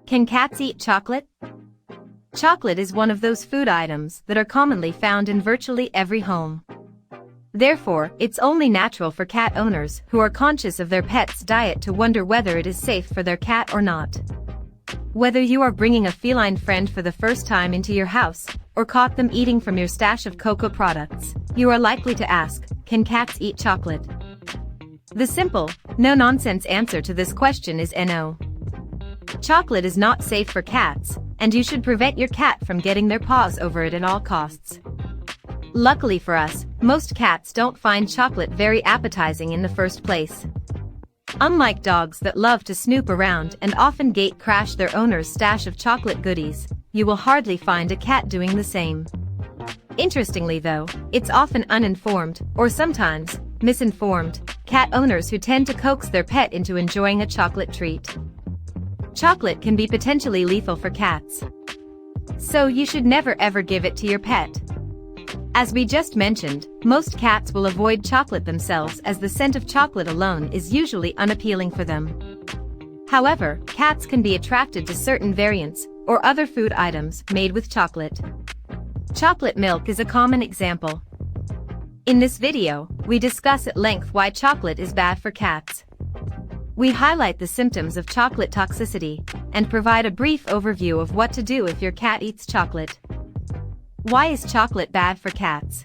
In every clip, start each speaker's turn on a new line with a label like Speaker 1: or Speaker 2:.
Speaker 1: Can cats eat chocolate? Chocolate is one of those food items that are commonly found in virtually every home. Therefore, it's only natural for cat owners who are conscious of their pet's diet to wonder whether it is safe for their cat or not. Whether you are bringing a feline friend for the first time into your house, or caught them eating from your stash of cocoa products, you are likely to ask, can cats eat chocolate? The simple, no-nonsense answer to this question is no. Chocolate is not safe for cats, and you should prevent your cat from getting their paws over it at all costs. Luckily for us, most cats don't find chocolate very appetizing in the first place. Unlike dogs that love to snoop around and often gate-crash their owner's stash of chocolate goodies, you will hardly find a cat doing the same. Interestingly though, it's often uninformed, or sometimes, misinformed, cat owners who tend to coax their pet into enjoying a chocolate treat. Chocolate can be potentially lethal for cats. So you should never ever give it to your pet. As we just mentioned, most cats will avoid chocolate themselves as the scent of chocolate alone is usually unappealing for them. However, cats can be attracted to certain variants or other food items made with chocolate. Chocolate milk is a common example. In this video, we discuss at length why chocolate is bad for cats. We highlight the symptoms of chocolate toxicity and provide a brief overview of what to do if your cat eats chocolate. Why is chocolate bad for cats?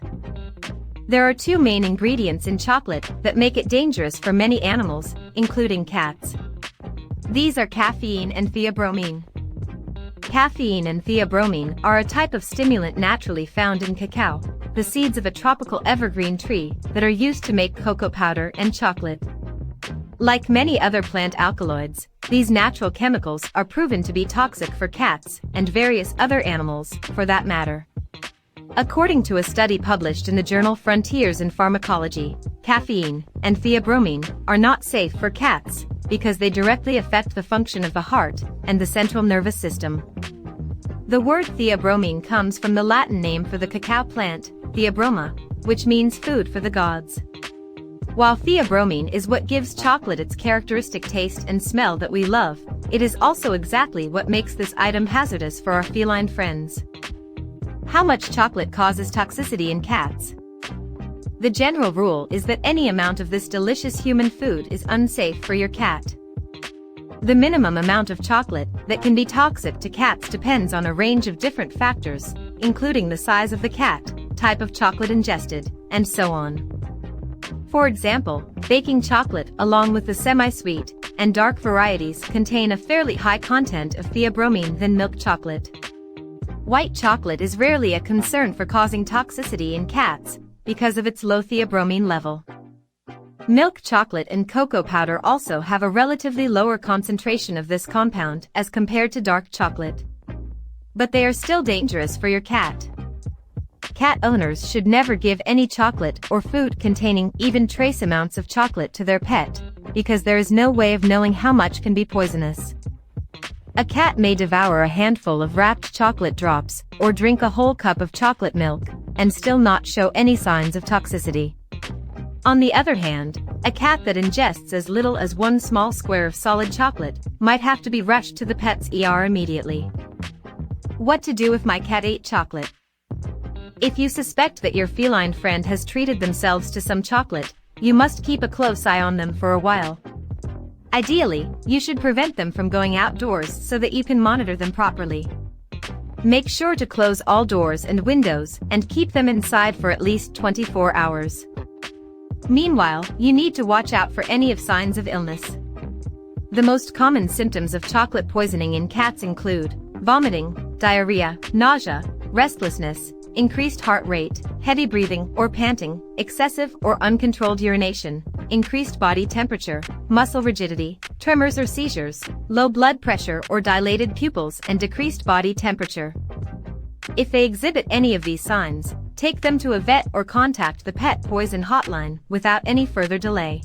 Speaker 1: There are two main ingredients in chocolate that make it dangerous for many animals, including cats. These are caffeine and theobromine. Caffeine and theobromine are a type of stimulant naturally found in cacao, the seeds of a tropical evergreen tree that are used to make cocoa powder and chocolate. Like many other plant alkaloids, these natural chemicals are proven to be toxic for cats and various other animals, for that matter. According to a study published in the journal Frontiers in Pharmacology, caffeine and theobromine are not safe for cats because they directly affect the function of the heart and the central nervous system. The word theobromine comes from the Latin name for the cacao plant, theobroma, which means food for the gods. While theobromine is what gives chocolate its characteristic taste and smell that we love, it is also exactly what makes this item hazardous for our feline friends. How much chocolate causes toxicity in cats? The general rule is that any amount of this delicious human food is unsafe for your cat. The minimum amount of chocolate that can be toxic to cats depends on a range of different factors, including the size of the cat, type of chocolate ingested, and so on. For example, baking chocolate along with the semi-sweet and dark varieties contain a fairly high content of theobromine than milk chocolate. White chocolate is rarely a concern for causing toxicity in cats because of its low theobromine level. Milk chocolate and cocoa powder also have a relatively lower concentration of this compound as compared to dark chocolate. But they are still dangerous for your cat. Cat owners should never give any chocolate or food containing even trace amounts of chocolate to their pet, because there is no way of knowing how much can be poisonous. A cat may devour a handful of wrapped chocolate drops or drink a whole cup of chocolate milk and still not show any signs of toxicity. On the other hand, a cat that ingests as little as one small square of solid chocolate might have to be rushed to the pet's ER immediately. What to do if my cat ate chocolate? If you suspect that your feline friend has treated themselves to some chocolate, you must keep a close eye on them for a while. Ideally, you should prevent them from going outdoors so that you can monitor them properly. Make sure to close all doors and windows and keep them inside for at least 24 hours. Meanwhile, you need to watch out for any of signs of illness. The most common symptoms of chocolate poisoning in cats include vomiting, diarrhea, nausea, restlessness, increased heart rate, heavy breathing or panting, excessive or uncontrolled urination, increased body temperature, muscle rigidity, tremors or seizures, low blood pressure or dilated pupils and decreased body temperature. If they exhibit any of these signs, take them to a vet or contact the pet poison hotline without any further delay.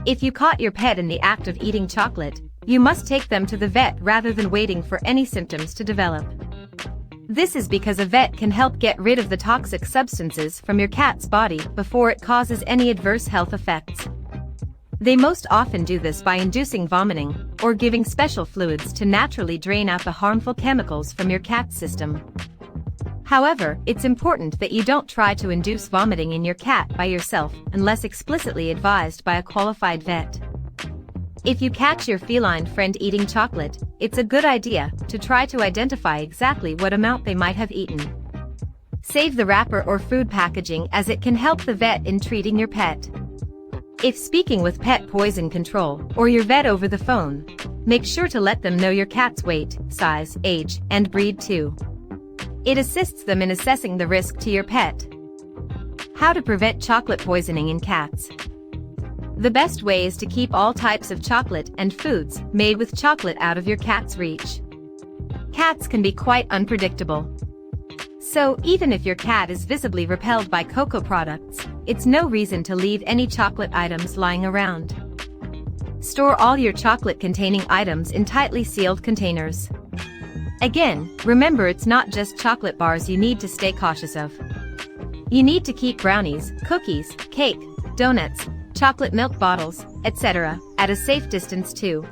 Speaker 1: If you caught your pet in the act of eating chocolate, you must take them to the vet rather than waiting for any symptoms to develop. This is because a vet can help get rid of the toxic substances from your cat's body before it causes any adverse health effects. They most often do this by inducing vomiting or giving special fluids to naturally drain out the harmful chemicals from your cat's system. However, it's important that you don't try to induce vomiting in your cat by yourself unless explicitly advised by a qualified vet. If you catch your feline friend eating chocolate, it's a good idea to try to identify exactly what amount they might have eaten. Save the wrapper or food packaging as it can help the vet in treating your pet. If speaking with pet poison control or your vet over the phone, make sure to let them know your cat's weight, size, age, and breed too. It assists them in assessing the risk to your pet. How to prevent chocolate poisoning in cats. The best way is to keep all types of chocolate and foods made with chocolate out of your cat's reach. Cats can be quite unpredictable. So, even if your cat is visibly repelled by cocoa products, it's no reason to leave any chocolate items lying around. Store all your chocolate-containing items in tightly sealed containers. Again, remember it's not just chocolate bars you need to stay cautious of. You need to keep brownies, cookies, cake, donuts, chocolate milk bottles, etc., at a safe distance too.